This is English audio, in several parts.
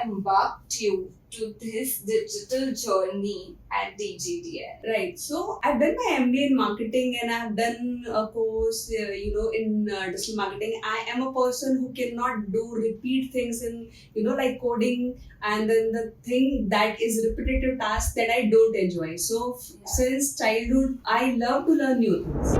embarked you to this digital journey at DigiDNA? Right. So I've done my MBA in marketing and I've done a course, in digital marketing. I am a person who cannot do repeat things in, like coding, and then the thing that is repetitive task that I don't enjoy. So since childhood, I love to learn new things.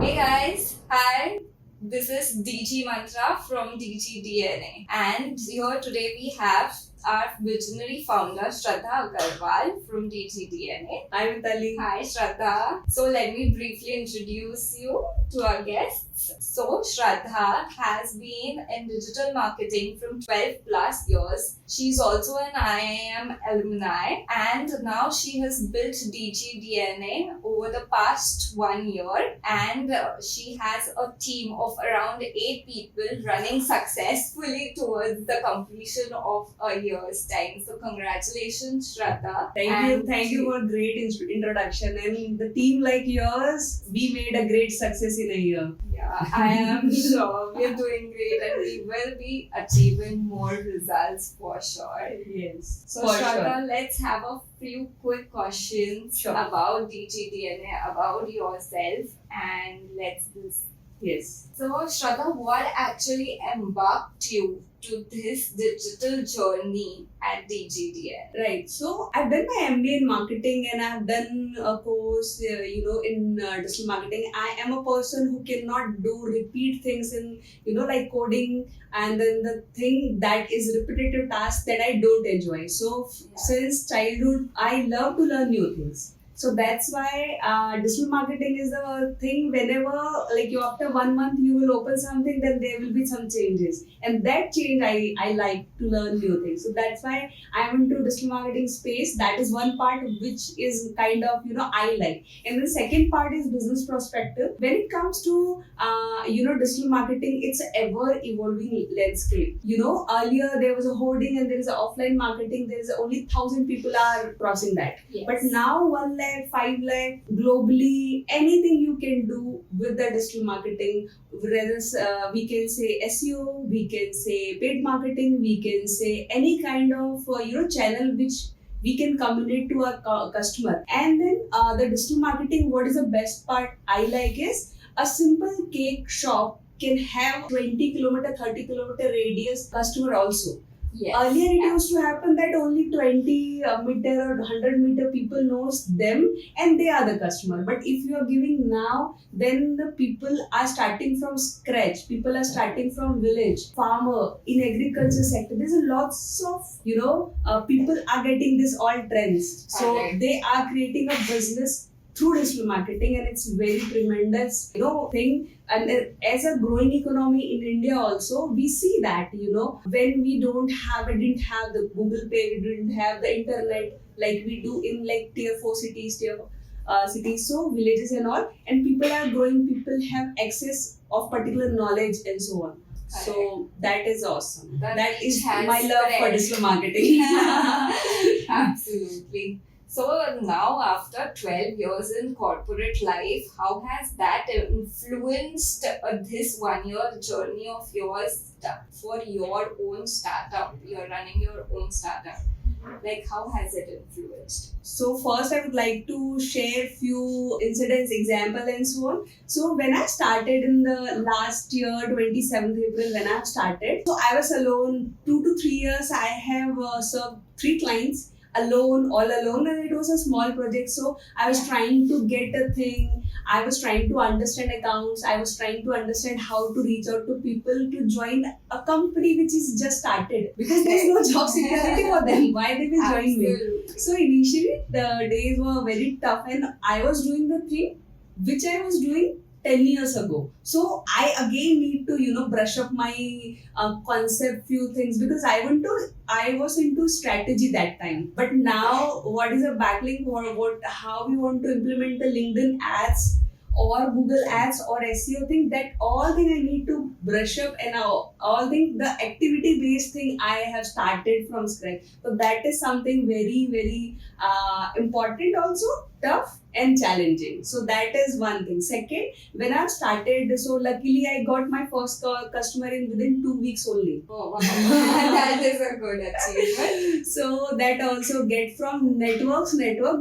Hey guys, hi. This is DG Mantra from DigiDNA, and here today we have our visionary founder Shraddha Agrawal from DigiDNA. Hi Vitali. Hi Shraddha. So let me briefly introduce you to our guests. So Shraddha has been in digital marketing from 12 plus years. She's also an IIM alumni, and now she has built DigiDNA over the past 1 year, and she has a team of around 8 people running successfully towards the completion of a year's time. So congratulations, Shraddha. Thank you for a great introduction. And the team like yours, we made a great success in a year. Yeah, I am sure we're doing great and we will be achieving more results for sure. Yes. So Shraddha, let's have a few quick questions about DigiDNA, about yourself, and let's do. Yes. So Shraddha, what actually embarked you to this digital journey at DigiDNA? Right. So I've done my MBA in marketing and I've done a course, in digital marketing. I am a person who cannot do repeat things in, like coding, and then the thing that is repetitive task that I don't enjoy. So since childhood, I love to learn new things. So that's why digital marketing is the thing. Whenever, like you after 1 month, you will open something, then there will be some changes. And that change, I like to learn new things. So that's why I'm into digital marketing space. That is one part which is kind of, I like. And the second part is business perspective. When it comes to, digital marketing, it's an ever evolving landscape. Earlier there was a hoarding and there is an offline marketing. There is only 1,000 people are crossing that. Yes. But now 1 lakh, 5 lakh, globally, anything you can do with the digital marketing. Whether we can say SEO, we can say paid marketing, we can say any kind of channel which we can communicate to our customer. And then the digital marketing, what is the best part I like is a simple cake shop can have 20 kilometer, 30 kilometer radius customer also. Yes. Earlier it used to happen that only 20 meter or 100 meter people knows them and they are the customer. But if you are giving now, then the people are starting from scratch. People are starting from village, farmer, in agriculture sector. There's a lots of, people are getting this all trends. So they are creating a business through digital marketing, and it's very tremendous, thing. And as a growing economy in India also, we see that, when we didn't have the Google Pay, we didn't have the internet like we do in like tier 4 cities, so villages and all, and people are growing, people have access of particular knowledge and so on. So that is awesome. That is my love for digital marketing. Absolutely. So now after 12 years in corporate life, how has that influenced this 1 year journey of yours for your own startup? You're running your own startup. Like, how has it influenced? So first I would like to share few incidents, example and so on. So when I started in the last year, 27th April, when I started, so I was alone. 2 to 3 years, I have served 3 clients. All alone, and it was a small project. So I was trying to get a thing. I was trying to understand accounts. I was trying to understand how to reach out to people to join a company which is just started, because there is no job security for them. Why they will join me? So initially the days were very tough, and I was doing the thing which I was doing 10 years ago. So I again need to, brush up my concept, few things, because I was into strategy that time. But now what is a backlink, or how we want to implement the LinkedIn ads or Google ads or SEO thing, that all thing I need to brush up, and all thing, the activity based thing I have started from scratch. So that is something very, very important also. tough and challenging. So that is one thing. Second, when I started, so luckily I got my first customer in within 2 weeks only. Oh wow, that is a good achievement. So that also get from network,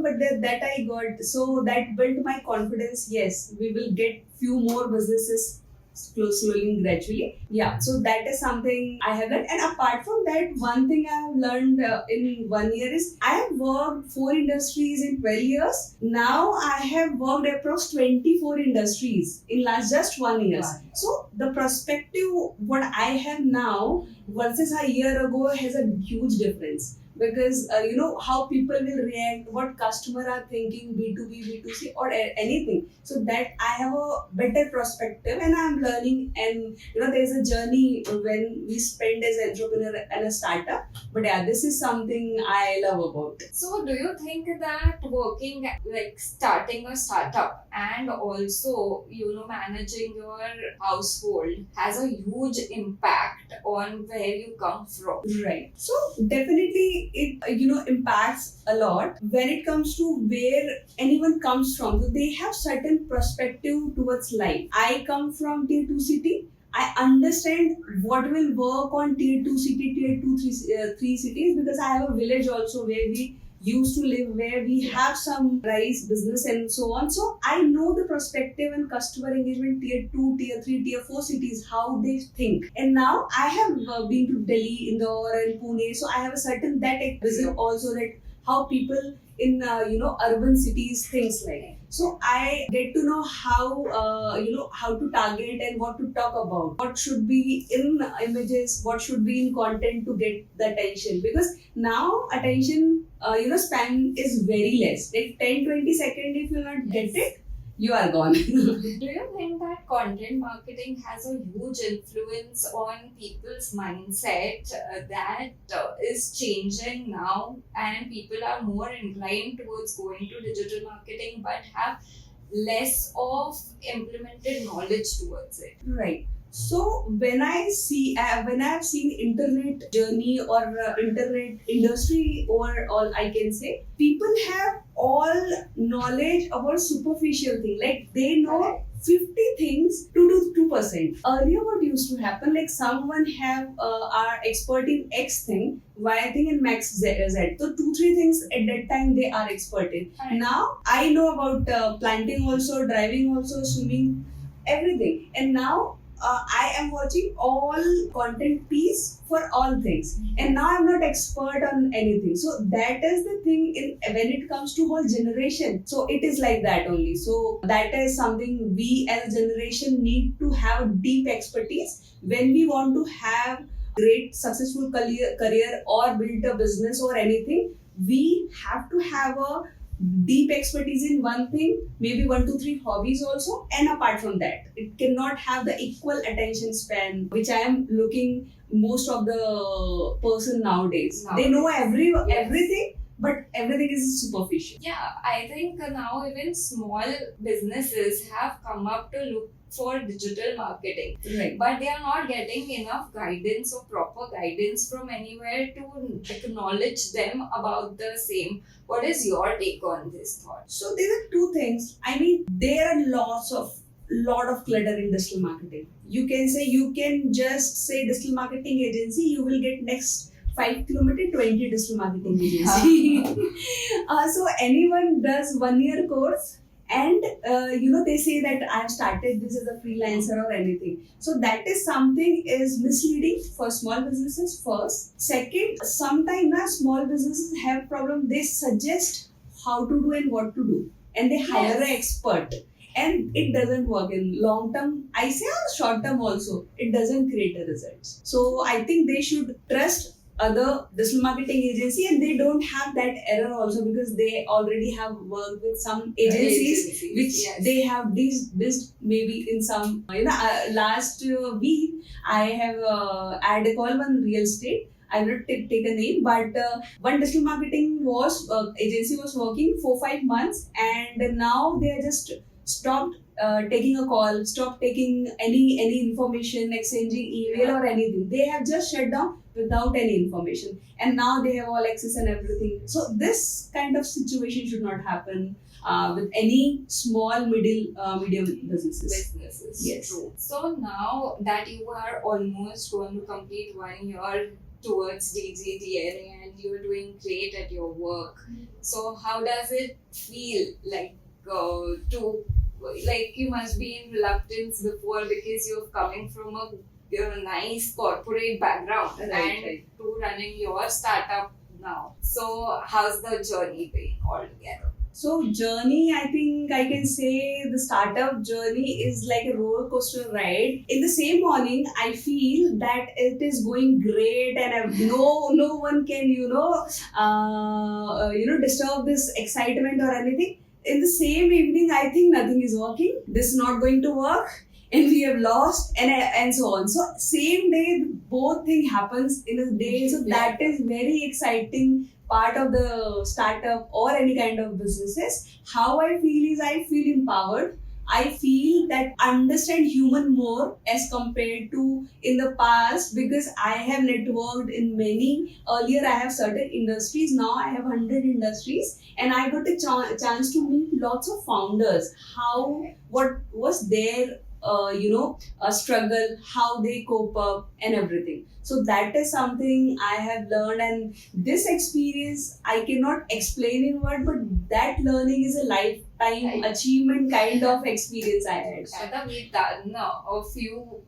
but that I got. So that built my confidence. Yes, we will get few more businesses slowly and gradually. Yeah, so that is something I have learned. And apart from that, one thing I have learned in 1 year is I have worked 4 industries in 12 years. Now I have worked across 24 industries in last just 1 year. Wow. So the perspective what I have now versus a year ago has a huge difference. Because you know how people will react, what customer are thinking, B2B, B2C or anything. So that I have a better perspective and I'm learning. And you know there's a journey when we spend as entrepreneur and a startup. But yeah, this is something I love about. So, do you think that working, like starting a startup and also, managing your household has a huge impact on where you come from? Right. So definitely it impacts a lot when it comes to where anyone comes from. So they have certain perspective towards life. I come from tier 2 city. I understand what will work on tier 2 city, tier 2, 3 cities, because I have a village also where we used to live, where we have some rice business and so on. So I know the perspective and customer engagement tier 2, tier 3, tier 4 cities, how they think. And now I have been to Delhi, Indore and Pune. So I have a certain that vision also, that how people in urban cities things like. So I get to know how how to target and what to talk about, what should be in images, what should be in content to get the attention. Because now attention span is very less, like 10-20 seconds. If you not get it, you are gone. Do you think that content marketing has a huge influence on people's mindset that is changing now, and people are more inclined towards going to digital marketing but have less of implemented knowledge towards it? Right. So when I see when I have seen internet journey or internet industry overall, I can say people have all knowledge about superficial thing. Like they know 50 things to do 2%. Earlier, what used to happen, like someone have are expert in X thing, Y thing, and max Z. So 2-3 things at that time they are expert in. Right. Now I know about planting also, driving also, swimming, everything. And now I am watching all content piece for all things, and now I'm not expert on anything. So that is the thing when it comes to whole generation. So it is like that only. So that is something we as a generation need to have deep expertise when we want to have great successful career or build a business or anything. We have to have a deep expertise in one thing, maybe 1 to 3 hobbies also, and apart from that, it cannot have the equal attention span, which I am looking most of the person nowadays. They know everything, but everything is superficial. Yeah, I think now even small businesses have come up to look for digital marketing, Right. but they are not getting enough guidance or proper guidance from anywhere to acknowledge them about the same. What is your take on this thought? So there are two things. I mean, there are lot of clutter in digital marketing. You can just say digital marketing agency, you will get next 5 kilometer 20 digital marketing agency. So anyone does 1 year course, and they say that I've started this as a freelancer or anything. So that is something is misleading for small businesses first. Second, sometimes small businesses have problem. They suggest how to do and what to do, and they hire an expert, and it doesn't work in long term. I say on short term also, it doesn't create a results. So I think they should trust other digital marketing agency, and they don't have that error also, because they already have worked with some agencies which they have this maybe in some last week I have had a call one real estate. I will not take a name, but one digital marketing agency was working for 5 months, and now they are just stopped taking a call, stop taking any information, exchanging email or anything. They have just shut down without any information, and now they have all access and everything. So this kind of situation should not happen with any small medium businesses. Yes. True. So now that you are almost going to complete 1 year towards DigiDNA and you're doing great at your work, so how does it feel like to, like, you must be in reluctance before because you're coming from a nice corporate background and to running your startup now. So how's the journey been altogether? So journey, I think I can say the startup journey is like a roller coaster ride. In the same morning, I feel that it is going great, and no one can disturb this excitement or anything. In the same evening, I think nothing is working. This is not going to work, and we have lost, and so on. So same day, both thing happens in a day. So that is very exciting part of the startup or any kind of businesses. How I feel is I feel empowered. I feel that understand human more as compared to in the past, because I have networked in many. Earlier I have certain industries, now I have 100 industries, and I got a chance to meet lots of founders. What was their a struggle, how they cope up and everything. So that is something I have learned, and this experience I cannot explain in word, but that learning is a lifetime achievement kind of experience I had. Shraddha, we've done a few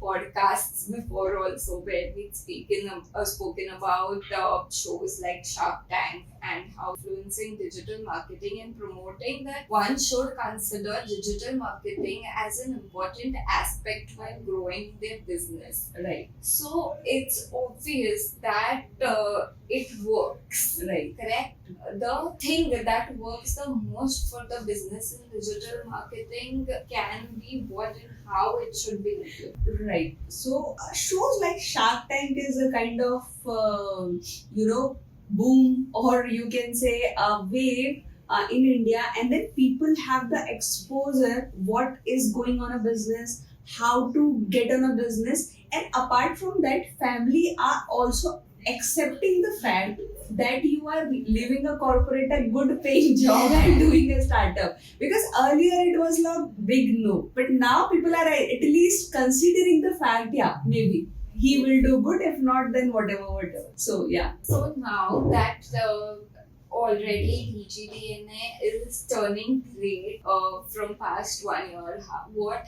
podcasts before also where we've spoken about shows like Shark Tank and how influencing digital marketing and promoting that one should consider digital marketing as an important aspect while growing their business. Right. So it's obvious that it works. Right. Correct? The thing that works the most for the business in digital marketing can be what and how it should be implemented. Right. So shows like Shark Tank is a kind of boom, or you can say a wave in India, and then people have the exposure what is going on a business, how to get on a business, and apart from that, family are also accepting the fact that you are living a corporate, a good paying job and doing a startup. Because earlier it was like big no, but now people are at least considering the fact, yeah, maybe he will do good, if not then whatever. So yeah. So now that already DigiDNA is turning great from past 1 year, what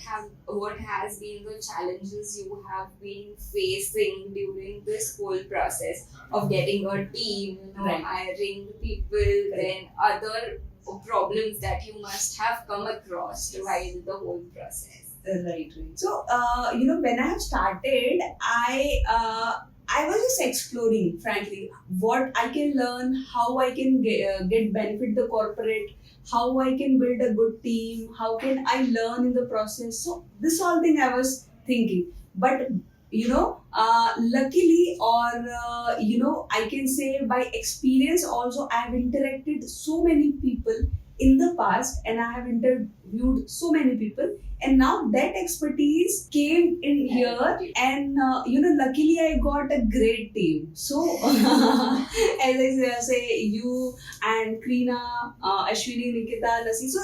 has been the challenges you have been facing during this whole process of getting a team, hiring people, then other problems that you must have come across while the whole process? Right. So, when I have started, I was just exploring, frankly, what I can learn, how I can get benefit the corporate, how I can build a good team, how can I learn in the process. So this all thing I was thinking, but luckily, or I can say by experience also, I have interacted so many people in the past, and I have interviewed so many people, and now that expertise came in here, and luckily I got a great team. So as I say, you and Krina, Ashwini, Nikita, Nasi, so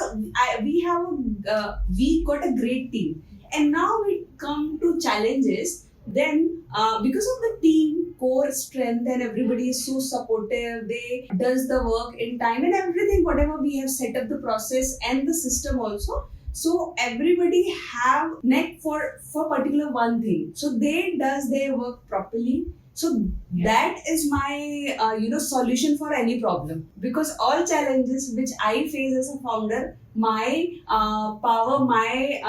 we got a great team, and now we come to challenges. Then because of the team core strength, and everybody is so supportive, they does the work in time and everything, whatever we have set up the process and the system also. So everybody have neck for particular one thing, so they does their work properly. So that is my solution for any problem, because all challenges which I face as a founder, my power, my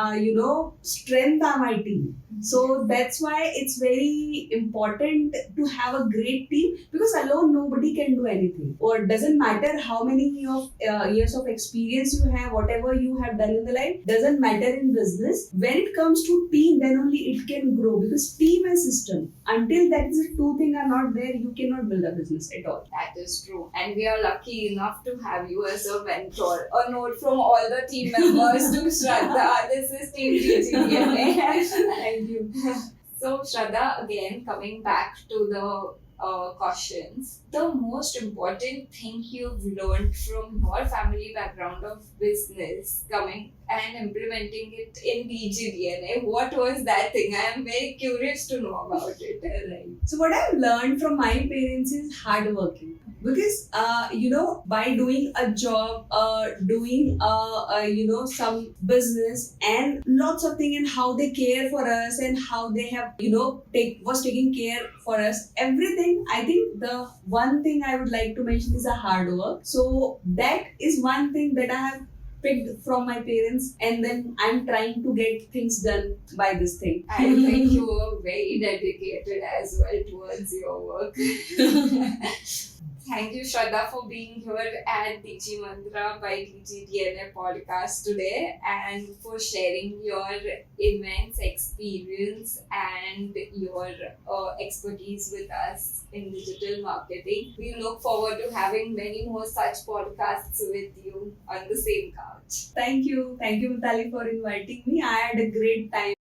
strength are my team. So that's why it's very important to have a great team, because alone nobody can do anything. Or doesn't matter how many years of experience you have, whatever you have done in the life, doesn't matter in business. When it comes to team, then only it can grow, because team my system. Until that is the two things are not there, you cannot build a business at all. That is true. And we are lucky enough to have you as a mentor. A note from all the team members to Shraddha. This is Team DigiDNA. Thank you. So, Shraddha, again, coming back to the cautions, the most important thing you've learned from your family background of business coming and implementing it in DigiDNA, what was that thing? I am very curious to know about it. Right. So what I've learned from my parents is hard working. Because by doing a job, doing some business and lots of things, and how they care for us and how they have was taking care for us, everything. I think the one thing I would like to mention is a hard work. So that is one thing that I have picked from my parents, and then I'm trying to get things done by this thing. I think you were very dedicated as well towards your work. Thank you, Shraddha, for being here at Digi Mantra by DigiDNA podcast today, and for sharing your immense experience and your expertise with us in digital marketing. We look forward to having many more such podcasts with you on the same couch. Thank you, Mitali, for inviting me. I had a great time.